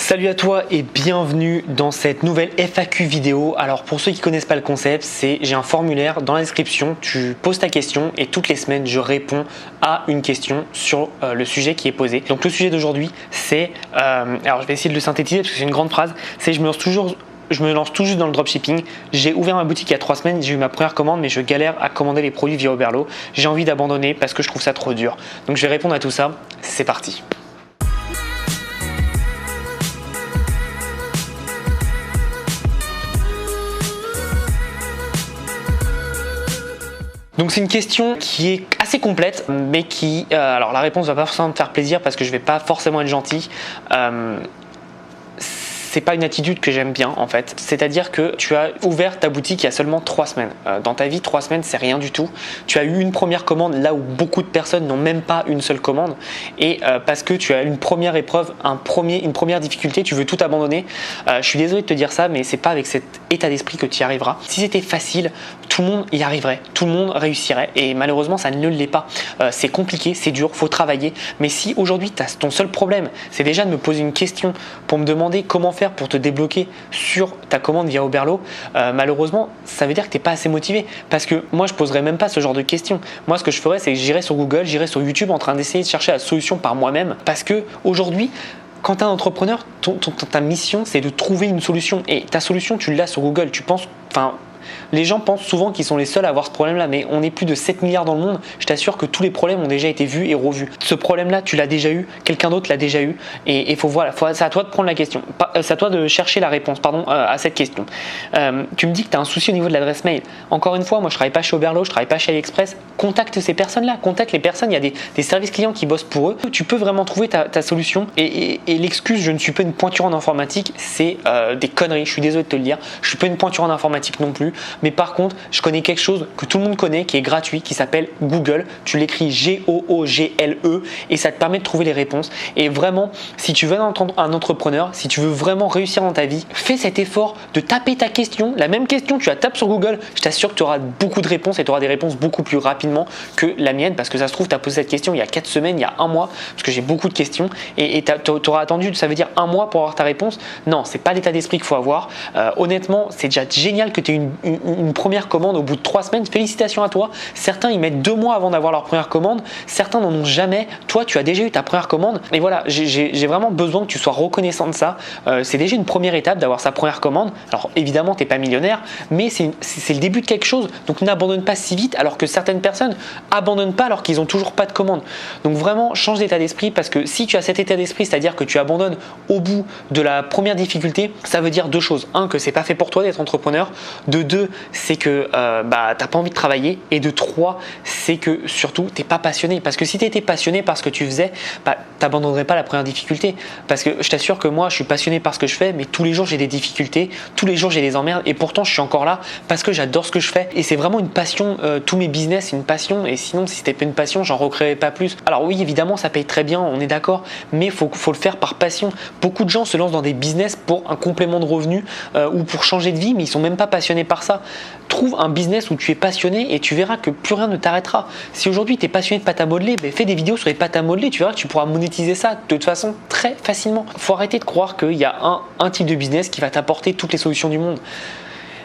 Salut à toi et bienvenue dans cette nouvelle FAQ vidéo. Alors pour ceux qui ne connaissent pas le concept, j'ai un formulaire dans la description, tu poses ta question et toutes les semaines je réponds à une question sur le sujet qui est posé. Donc le sujet d'aujourd'hui c'est, alors je vais essayer de le synthétiser parce que c'est une grande phrase, c'est je me lance tout juste dans le dropshipping. J'ai ouvert ma boutique il y a 3 semaines, j'ai eu ma première commande mais je galère à commander les produits via Oberlo. J'ai envie d'abandonner parce que je trouve ça trop dur. Donc je vais répondre à tout ça, c'est parti. Donc c'est une question qui est assez complète, mais qui, alors la réponse va pas forcément me faire plaisir parce que je vais pas forcément être gentil. C'est pas une attitude que j'aime bien en fait. C'est-à-dire que tu as ouvert ta boutique il y a seulement 3 semaines. Dans ta vie, 3 semaines, c'est rien du tout. Tu as eu une première commande là où beaucoup de personnes n'ont même pas une seule commande. Et parce que tu as une première épreuve, une première difficulté, tu veux tout abandonner. Je suis désolé de te dire ça, mais c'est pas avec cet état d'esprit que tu y arriveras. Si c'était facile, tout le monde y arriverait, tout le monde réussirait. Et malheureusement, ça ne l'est pas. C'est compliqué, c'est dur, faut travailler. Mais si aujourd'hui, ton seul problème, c'est déjà de me poser une question pour me demander comment faire pour te débloquer sur ta commande via Oberlo, malheureusement ça veut dire que tu n'es pas assez motivé parce que moi je poserais même pas ce genre de questions. Moi ce que je ferais c'est que j'irais sur Google, j'irais sur YouTube en train d'essayer de chercher la solution par moi-même parce que aujourd'hui quand tu es un entrepreneur, ta mission c'est de trouver une solution et ta solution tu l'as sur Google. Les gens pensent souvent qu'ils sont les seuls à avoir ce problème-là, mais on est plus de 7 milliards dans le monde. Je t'assure que tous les problèmes ont déjà été vus et revus. Ce problème-là, tu l'as déjà eu, quelqu'un d'autre l'a déjà eu, et c'est à toi de prendre la question. C'est à toi de chercher la réponse, à cette question. Tu me dis que tu as un souci au niveau de l'adresse mail. Encore une fois, moi je travaille pas chez Oberlo, je travaille pas chez AliExpress. Contacte ces personnes-là, contacte les personnes. Il y a des services clients qui bossent pour eux. Tu peux vraiment trouver ta solution. Et l'excuse, je ne suis pas une pointure en informatique, c'est des conneries. Je suis désolé de te le dire. Je suis pas une pointure en informatique non plus. Mais par contre, je connais quelque chose que tout le monde connaît, qui est gratuit, qui s'appelle Google. Tu l'écris Google et ça te permet de trouver les réponses. Et vraiment, si tu veux être un entrepreneur, si tu veux vraiment réussir dans ta vie, fais cet effort de taper ta question. La même question, tu la tapes sur Google. Je t'assure que tu auras beaucoup de réponses et tu auras des réponses beaucoup plus rapidement que la mienne parce que ça se trouve, tu as posé cette question il y a 4 semaines, il y a 1 mois, parce que j'ai beaucoup de questions et tu auras attendu, ça veut dire 1 mois pour avoir ta réponse. Non, c'est pas l'état d'esprit qu'il faut avoir. Honnêtement, c'est déjà génial que tu aies une première commande au bout de 3 semaines. Félicitations à toi. Certains ils mettent 2 mois avant d'avoir leur première commande. Certains n'en ont jamais. Toi, tu as déjà eu ta première commande. Et voilà, j'ai vraiment besoin que tu sois reconnaissant de ça. C'est déjà une première étape d'avoir sa première commande. Alors évidemment, tu n'es pas millionnaire, mais c'est le début de quelque chose. Donc n'abandonne pas si vite alors que certaines personnes abandonnent pas alors qu'ils n'ont toujours pas de commande. Donc vraiment, change d'état d'esprit parce que si tu as cet état d'esprit, c'est-à-dire que tu abandonnes au bout de la première difficulté, ça veut dire 2 choses. 1, que c'est pas fait pour toi d'être entrepreneur. De 2, c'est que t'as pas envie de travailler, et de 3, c'est que surtout t'es pas passionné, parce que si t'étais passionné par ce que tu faisais, t'abandonnerais pas la première difficulté, parce que je t'assure que moi je suis passionné par ce que je fais, mais tous les jours j'ai des difficultés, tous les jours j'ai des emmerdes, et pourtant je suis encore là parce que j'adore ce que je fais et c'est vraiment une passion. Tous mes business c'est une passion, et sinon si c'était pas une passion j'en recréerais pas plus. Alors oui, évidemment ça paye très bien, on est d'accord, mais faut le faire par passion. Beaucoup de gens se lancent dans des business pour un complément de revenu ou pour changer de vie, mais ils sont même pas passionnés par ça. Trouve un business où tu es passionné et tu verras que plus rien ne t'arrêtera. Si aujourd'hui tu es passionné de pâte à modeler, fais des vidéos sur les pâtes à modeler, tu verras que tu pourras monétiser ça de toute façon très facilement. Faut arrêter de croire qu'il y a un type de business qui va t'apporter toutes les solutions du monde.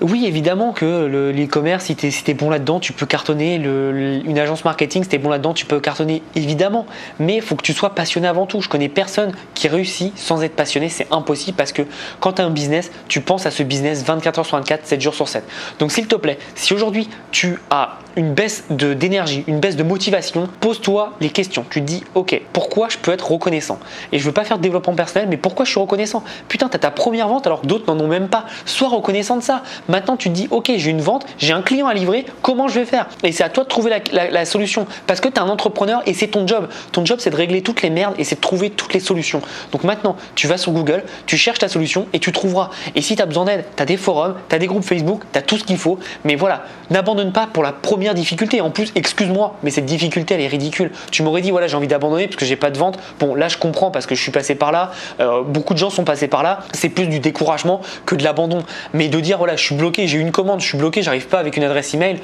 Oui, évidemment que l'e-commerce, si t'es bon là-dedans, tu peux cartonner. Une agence marketing, si t'es bon là-dedans, tu peux cartonner, évidemment. Mais il faut que tu sois passionné avant tout. Je connais personne qui réussit sans être passionné. C'est impossible parce que quand tu as un business, tu penses à ce business 24 heures sur 24, 7 jours sur 7. Donc s'il te plaît, si aujourd'hui tu as une baisse d'énergie, une baisse de motivation, pose-toi les questions. Tu te dis, ok, pourquoi je peux être reconnaissant? Et je veux pas faire de développement personnel, mais pourquoi je suis reconnaissant? Putain, tu as ta première vente alors que d'autres n'en ont même pas. Sois reconnaissant de ça. Maintenant, tu te dis, ok, j'ai une vente, j'ai un client à livrer, comment je vais faire? Et c'est à toi de trouver la solution parce que tu es un entrepreneur et c'est ton job. Ton job, c'est de régler toutes les merdes et c'est de trouver toutes les solutions. Donc maintenant, tu vas sur Google, tu cherches ta solution et tu trouveras. Et si tu as besoin d'aide, tu as des forums, tu as des groupes Facebook, tu as tout ce qu'il faut. Mais voilà, n'abandonne pas pour la première difficulté. En plus, excuse-moi, mais cette difficulté, elle est ridicule. Tu m'aurais dit, voilà, j'ai envie d'abandonner parce que j'ai pas de vente. Bon, là, je comprends parce que je suis passé par là. Beaucoup de gens sont passés par là. C'est plus du découragement que de l'abandon. Mais de dire, voilà, je suis bloqué, j'ai une commande, je suis bloqué, j'arrive pas avec une adresse email,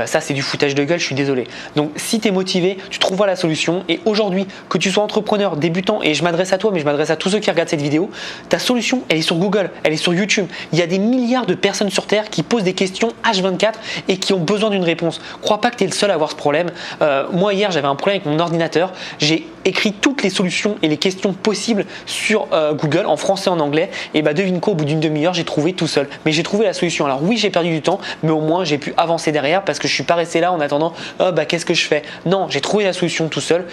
ça c'est du foutage de gueule, je suis désolé. Donc si tu es motivé, tu trouveras la solution. Et aujourd'hui, que tu sois entrepreneur, débutant, et je m'adresse à toi, mais je m'adresse à tous ceux qui regardent cette vidéo, ta solution, elle est sur Google, elle est sur YouTube. Il y a des milliards de personnes sur Terre qui posent des questions H24 et qui ont besoin d'une réponse. Crois pas que tu es le seul à avoir ce problème. Moi hier, j'avais un problème avec mon ordinateur. J'ai écrit toutes les solutions et les questions possibles sur Google en français et en anglais. Et bah devine quoi, au bout d'une demi-heure, j'ai trouvé tout seul. Mais j'ai trouvé la solution. Alors oui, j'ai perdu du temps, mais au moins j'ai pu avancer derrière parce que je suis pas resté là en attendant qu'est-ce que je fais. Non, j'ai trouvé la solution tout seul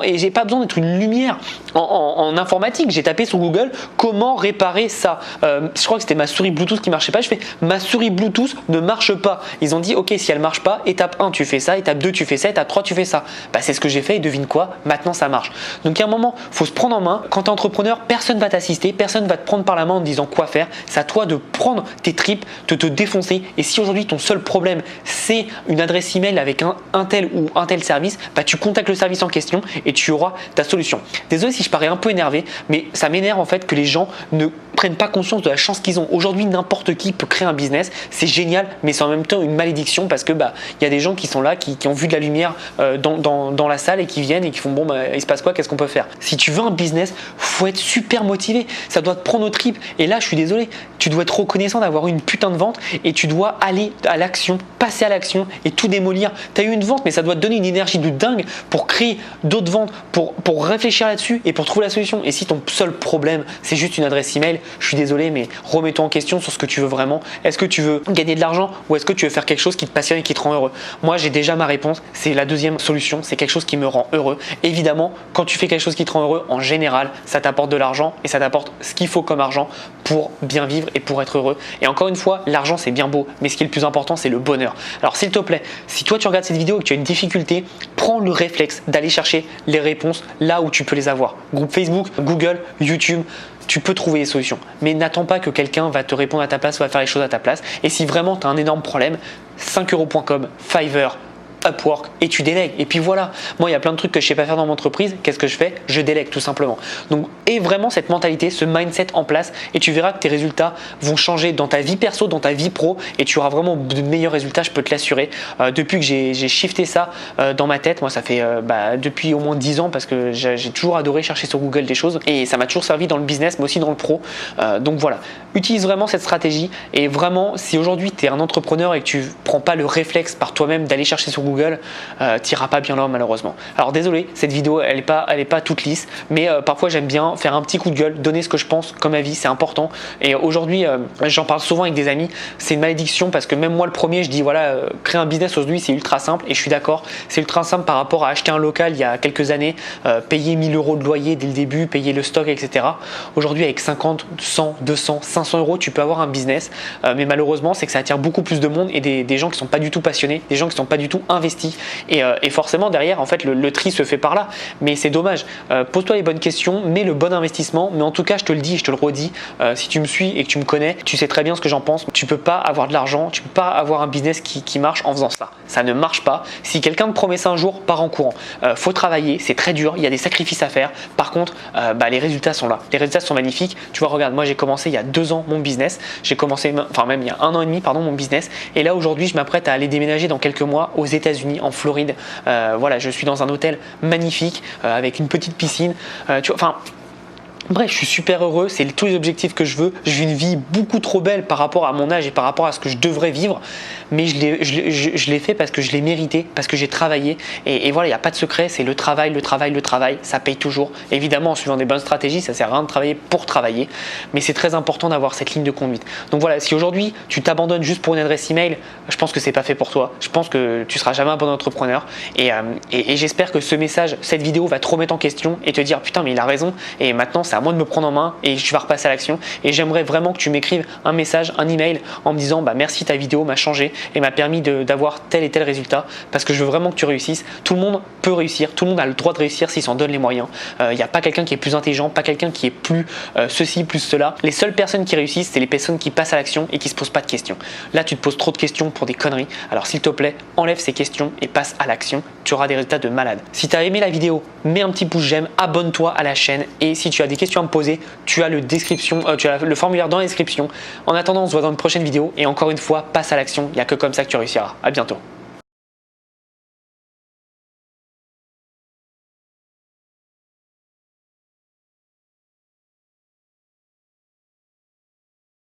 et j'ai pas besoin d'être une lumière en informatique. J'ai tapé sur Google comment réparer ça. Je crois que c'était ma souris Bluetooth qui marchait pas. Je fais ma souris Bluetooth ne marche pas. Ils ont dit ok, si elle marche pas, étape 1 tu fais ça, étape 2 tu fais ça, étape 3 tu fais ça. Bah c'est ce que j'ai fait et devine quoi, maintenant ça marche. Donc à un moment, faut se prendre en main. Quand tu es entrepreneur, personne va t'assister, personne va te prendre par la main en te disant quoi faire. C'est à toi de prendre tes tripes, de te défoncer. Et si aujourd'hui ton seul problème c'est une adresse email avec un tel ou un tel service, bah tu contactes le service en question et tu auras ta solution. Désolé si je parais un peu énervé, mais ça m'énerve en fait que les gens ne prennent pas conscience de la chance qu'ils ont. Aujourd'hui, n'importe qui peut créer un business, c'est génial, mais c'est en même temps une malédiction parce que y a des gens qui sont là, qui ont vu de la lumière dans la salle et qui viennent et qui font bon il se passe quoi, qu'est-ce qu'on peut faire. Si tu veux un business, faut être super motivé, ça doit te prendre au tripes. Et là, je suis désolé, tu dois être reconnaissant d'avoir eu une putain de vente et tu dois aller à l'action, passer à l'action et tout démolir. Tu as eu une vente, mais ça doit te donner une énergie de dingue pour créer d'autres ventes, pour réfléchir là-dessus et pour trouver la solution. Et si ton seul problème, c'est juste une adresse email, je suis désolé, mais remets-toi en question sur ce que tu veux vraiment. Est-ce que tu veux gagner de l'argent ou est-ce que tu veux faire quelque chose qui te passionne et qui te rend heureux? Moi, j'ai déjà ma réponse. C'est la deuxième solution. C'est quelque chose qui me rend heureux. Évidemment, quand tu fais quelque chose qui te rend heureux, en général, ça t'apporte de l'argent et ça t'apporte ce qu'il faut comme argent pour bien vivre et pour être heureux. Et encore une fois, l'argent, c'est bien beau, mais ce qui est le plus important, c'est le bonheur. Alors, s'il te plaît, si toi, tu regardes cette vidéo et que tu as une difficulté, prends le réflexe d'aller chercher les réponses là où tu peux les avoir. Groupe Facebook, Google, YouTube. Tu peux trouver des solutions, mais n'attends pas que quelqu'un va te répondre à ta place ou va faire les choses à ta place. Et si vraiment tu as un énorme problème, 5euros.com, Fiverr, Upwork et tu délègues. Et puis voilà, moi il y a plein de trucs que je sais pas faire dans mon entreprise, qu'est-ce que je fais? Je délègue tout simplement. Donc aie vraiment cette mentalité, ce mindset en place et tu verras que tes résultats vont changer dans ta vie perso, dans ta vie pro et tu auras vraiment de meilleurs résultats, je peux te l'assurer. Depuis que j'ai shifté ça dans ma tête, moi ça fait depuis au moins 10 ans parce que j'ai toujours adoré chercher sur Google des choses et ça m'a toujours servi dans le business mais aussi dans le pro. Donc voilà, utilise vraiment cette stratégie et vraiment si aujourd'hui tu es un entrepreneur et que tu prends pas le réflexe par toi-même d'aller chercher sur Google, t'iras pas bien loin malheureusement. Alors désolé, cette vidéo elle est pas toute lisse, mais parfois j'aime bien faire un petit coup de gueule, donner ce que je pense comme avis, c'est important. Et aujourd'hui, j'en parle souvent avec des amis, c'est une malédiction parce que même moi le premier, je dis voilà, créer un business aujourd'hui c'est ultra simple et je suis d'accord, c'est ultra simple par rapport à acheter un local il y a quelques années, payer 1000 euros de loyer dès le début, payer le stock, etc. Aujourd'hui avec 50, 100, 200, 500 euros, tu peux avoir un business, mais malheureusement c'est que ça attire beaucoup plus de monde et des gens qui sont pas du tout passionnés, des gens qui sont pas du tout investis. Et forcément derrière en fait le tri se fait par là, mais c'est dommage. Pose-toi les bonnes questions, mets le bon investissement, mais en tout cas je te le dis et je te le redis, si tu me suis et que tu me connais, tu sais très bien ce que j'en pense. Tu peux pas avoir de l'argent, tu peux pas avoir un business qui marche en faisant ça ne marche pas. Si quelqu'un te promet ça un jour, pars en courant. Faut travailler, c'est très dur, il y a des sacrifices à faire. Par contre les résultats sont là, les résultats sont magnifiques. Tu vois, regarde, moi j'ai commencé il y a 2 ans mon business, j'ai commencé même il y a 1 an et demi mon business, et là aujourd'hui je m'apprête à aller déménager dans quelques mois aux États-Unis, en Floride. Voilà, je suis dans un hôtel magnifique avec une petite piscine. Bref, je suis super heureux, c'est tous les objectifs que je veux. Je vis une vie beaucoup trop belle par rapport à mon âge et par rapport à ce que je devrais vivre, mais je l'ai fait parce que je l'ai mérité, parce que j'ai travaillé. Et voilà, il n'y a pas de secret, c'est le travail, ça paye toujours. Évidemment, en suivant des bonnes stratégies, ça ne sert à rien de travailler pour travailler, mais c'est très important d'avoir cette ligne de conduite. Donc voilà, si aujourd'hui tu t'abandonnes juste pour une adresse email, je pense que c'est pas fait pour toi. Je pense que tu seras jamais un bon entrepreneur. Et j'espère que ce message, cette vidéo va te remettre en question et te dire putain, mais il a raison. Et maintenant, c'est à moi de me prendre en main et je vais repasser à l'action. Et j'aimerais vraiment que tu m'écrives un message, un email en me disant merci, ta vidéo m'a changé et m'a permis d'avoir tel et tel résultat, parce que je veux vraiment que tu réussisses. Tout le monde peut réussir, tout le monde a le droit de réussir s'il s'en donne les moyens. Il n'y a pas quelqu'un qui est plus intelligent, pas quelqu'un qui est plus ceci, plus cela. Les seules personnes qui réussissent, c'est les personnes qui passent à l'action et qui se posent pas de questions. Là, tu te poses trop de questions pour des conneries. Alors s'il te plaît, enlève ces questions et passe à l'action. Tu auras des résultats de malade. Si tu as aimé la vidéo, mets un petit pouce j'aime, abonne-toi à la chaîne et si tu as des questions questions à me poser, tu as le formulaire dans la description. En attendant, on se voit dans une prochaine vidéo et encore une fois, passe à l'action, il n'y a que comme ça que tu réussiras. À bientôt.